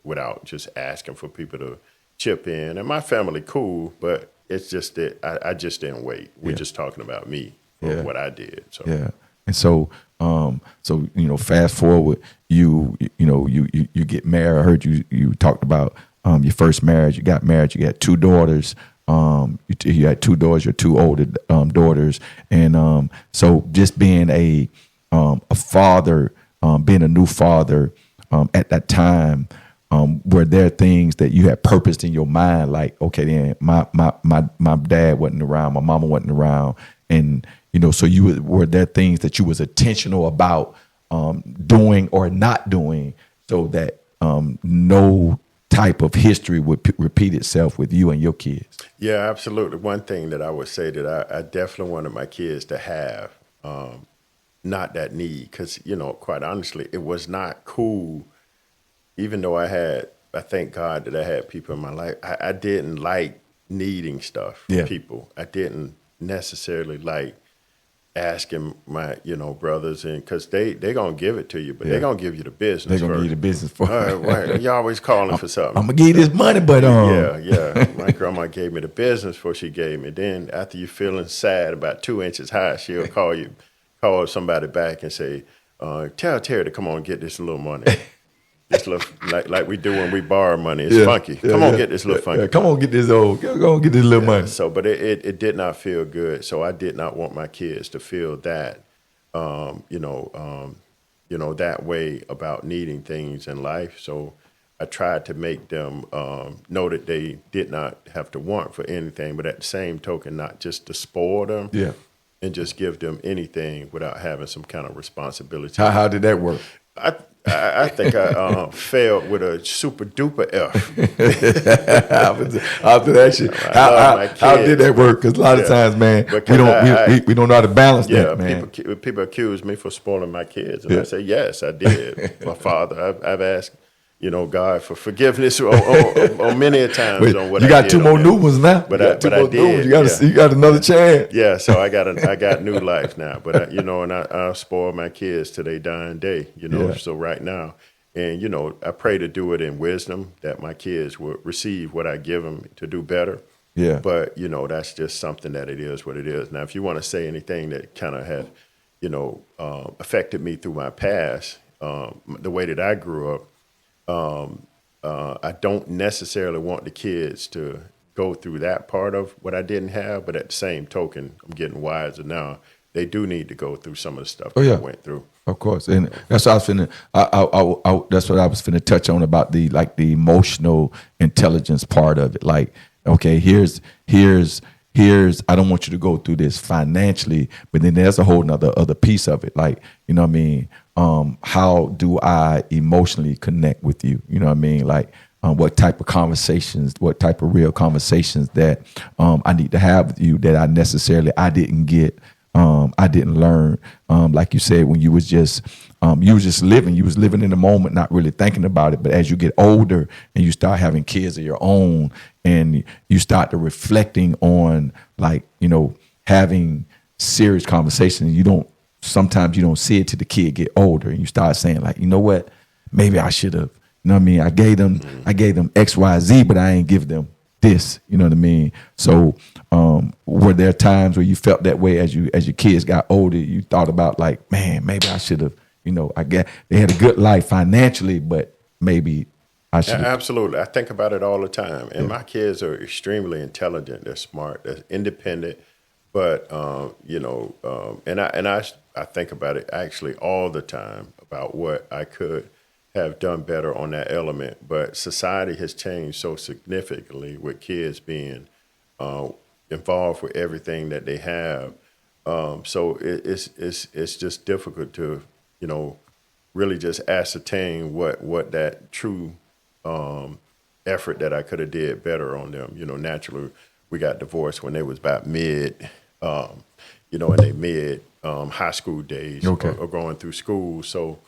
without just asking for people to chip in. And my family cool, but it's just that I just didn't wait. We're just talking about me for what I did. So yeah. And so, fast forward, you get married. I heard you talked about your first marriage. You got married. You got 2 daughters. You had 2 daughters. Your 2 older daughters, and so just being a father, being a new father at that time. Were there things that you had purposed in your mind, like, okay, then my dad wasn't around, my mama wasn't around, and so were there things that you was intentional about doing or not doing, so that no type of history would repeat itself with you and your kids? Yeah, absolutely. One thing that I would say that I definitely wanted my kids to have, not that need, because quite honestly, it was not cool. Even though I thank God that I had people in my life, I didn't like needing stuff from people. I didn't necessarily like asking my, brothers, and because they going to give it to you, but they're going to give you the business. They're going to give you the business for right. You're always calling for something. I'm going to give you this money, but Yeah. My grandma gave me the business before she gave me. Then after you feeling sad about 2 inches high, she'll call somebody back and say, tell Terry to come on and get this little money. This little, like we do when we borrow money. It's funky. Come on, get this little funky. Come on, get this go get this little money. So, but it did not feel good. So I did not want my kids to feel that, that way about needing things in life. So I tried to make them know that they did not have to want for anything, but at the same token, not just to spoil them. Yeah. And just give them anything without having some kind of responsibility. How did that work? I think I failed with a super duper F. After that shit, how did that work? Because a lot of times, man, we don't know how to balance that, man. People accuse me for spoiling my kids, and I say, yes, I did. My father, I've asked, God for forgiveness on many a times on what I did. You got 2 more new ones now. But I did. You got another chance. Yeah, so I got new life now. But and I spoil my kids to their dying day. So right now, and I pray to do it in wisdom, that my kids will receive what I give them to do better. Yeah. But that's just something that it is what it is. Now, if you want to say anything that kind of had, affected me through my past, the way that I grew up. I don't necessarily want the kids to go through that part of what I didn't have, but at the same token, I'm getting wiser now. They do need to go through some of the stuff that I went through. Of course, and that's what I was finna. That's what I was finna touch on about the emotional intelligence part of it. Like, okay, here's. I don't want you to go through this financially, but then there's a whole nother other piece of it. Like, what I mean? How do I emotionally connect with you? You know what I mean? Like, what type of conversations, what type of real conversations that I need to have with you that I didn't get, I didn't learn. Like you said, when you was just living, you was living in the moment, not really thinking about it. But as you get older and you start having kids of your own, and you start to reflecting on, like, having serious conversations, sometimes you don't see it till the kid get older, and you start saying, like, you know what, maybe I should have, You know what I mean? I gave them X, Y, Z, but I ain't give them this. You know what I mean? So were there times where you felt that way as your kids got older? You thought about like, man, maybe I should have. You know, I guess they had a good life financially, but maybe I should. Absolutely, I think about it all the time. And my kids are extremely intelligent. They're smart. They're independent. But and I think about it actually all the time about what I could have done better on that element. But society has changed so significantly with kids being involved with everything that they have. So it's just difficult to really just ascertain what that true effort that I could have did better on them. Naturally, we got divorced when they was about mid. In their mid high school days or going through school. So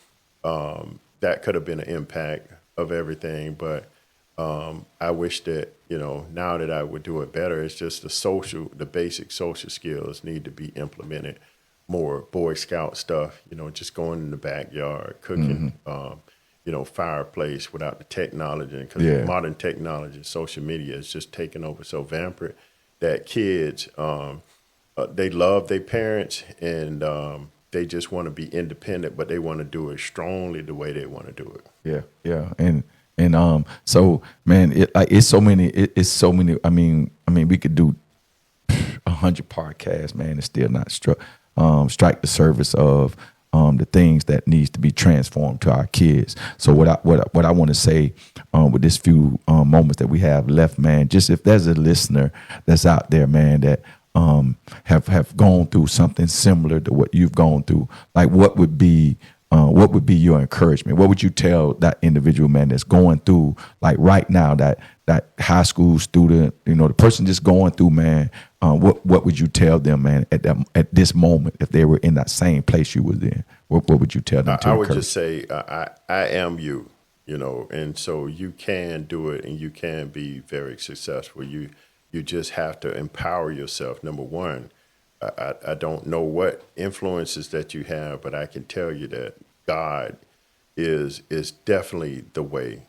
that could have been an impact of everything. But I wish that, now that I would do it better, it's just the basic social skills need to be implemented more. Boy Scout stuff, just going in the backyard, cooking, fireplace without the technology. Because modern technology, social media is just taking over so rampant that kids, they love their parents and they just want to be independent, but they want to do it strongly the way they want to do it. Yeah, and so man, it's so many. I mean, we could do 100 podcasts, man, and still not strike the surface of the things that needs to be transformed to our kids. So what I want to say with this few moments that we have left, man, just if there's a listener that's out there, man, that have gone through something similar to what you've gone through, like what would be your encouragement? What would you tell that individual, man, that's going through, like right now, that high school student, the person just going through, man, what would you tell them, man, at this moment, if they were in that same place you was in? What would you tell them? I would just say, I am you, and so you can do it and you can be very successful. You just have to empower yourself. Number one, I don't know what influences that you have, but I can tell you that God is definitely the way.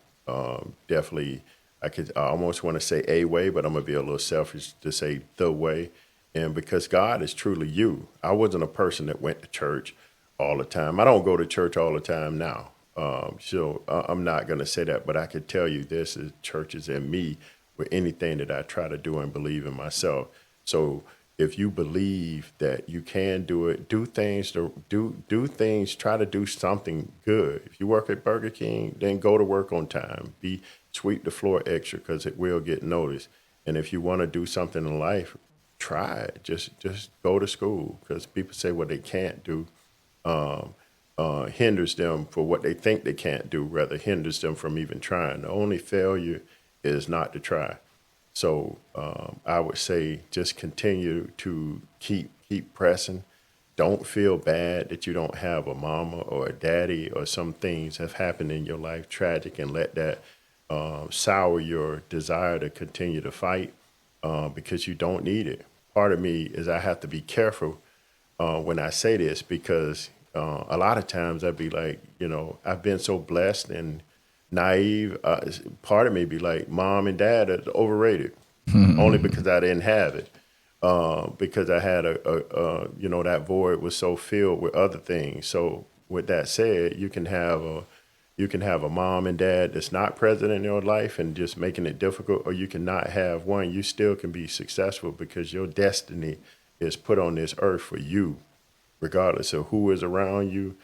Definitely, I almost want to say a way, but I'm going to be a little selfish to say the way. And because God is truly you. I wasn't a person that went to church all the time. I don't go to church all the time now. So I'm not going to say that, but I could tell you this is churches in me with anything that I try to do and believe in myself. So if you believe that you can do it, do things, try to do something good. If you work at Burger King, then go to work on time. Sweep the floor extra because it will get noticed. And if you want to do something in life, try it. Just go to school, because people say what they can't do hinders them for what they think they can't do, rather hinders them from even trying. The only failure is not to try. So I would say just continue to keep pressing. Don't feel bad that you don't have a mama or a daddy or some things have happened in your life tragic, and let that sour your desire to continue to fight because you don't need it. Part of me is I have to be careful when I say this, because a lot of times I'd be like, I've been so blessed and naive. Part of me be like, mom and dad are overrated, only because I didn't have it. Because I had that void was so filled with other things. So with that said, you can have a mom and dad that's not present in your life and just making it difficult, or you can not have one. You still can be successful because your destiny is put on this earth for you, regardless of who is around you.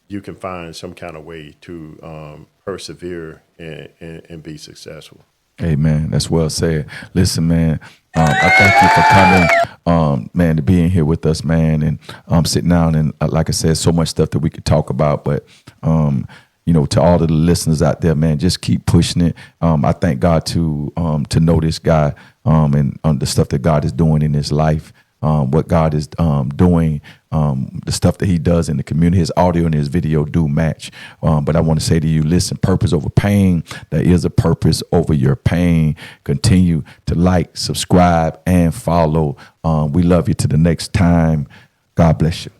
You can find some kind of way to persevere and be successful. Amen. That's well said. Listen, man, I thank you for coming, man, to being here with us, man, and sitting down. And like I said, so much stuff that we could talk about. But, to all of the listeners out there, man, just keep pushing it. I thank God to know this guy and the stuff that God is doing in his life. What God is doing, the stuff that he does in the community. His audio and his video do match. But I want to say to you, listen, purpose over pain. There is a purpose over your pain. Continue to like, subscribe, and follow. We love you. To the next time. God bless you.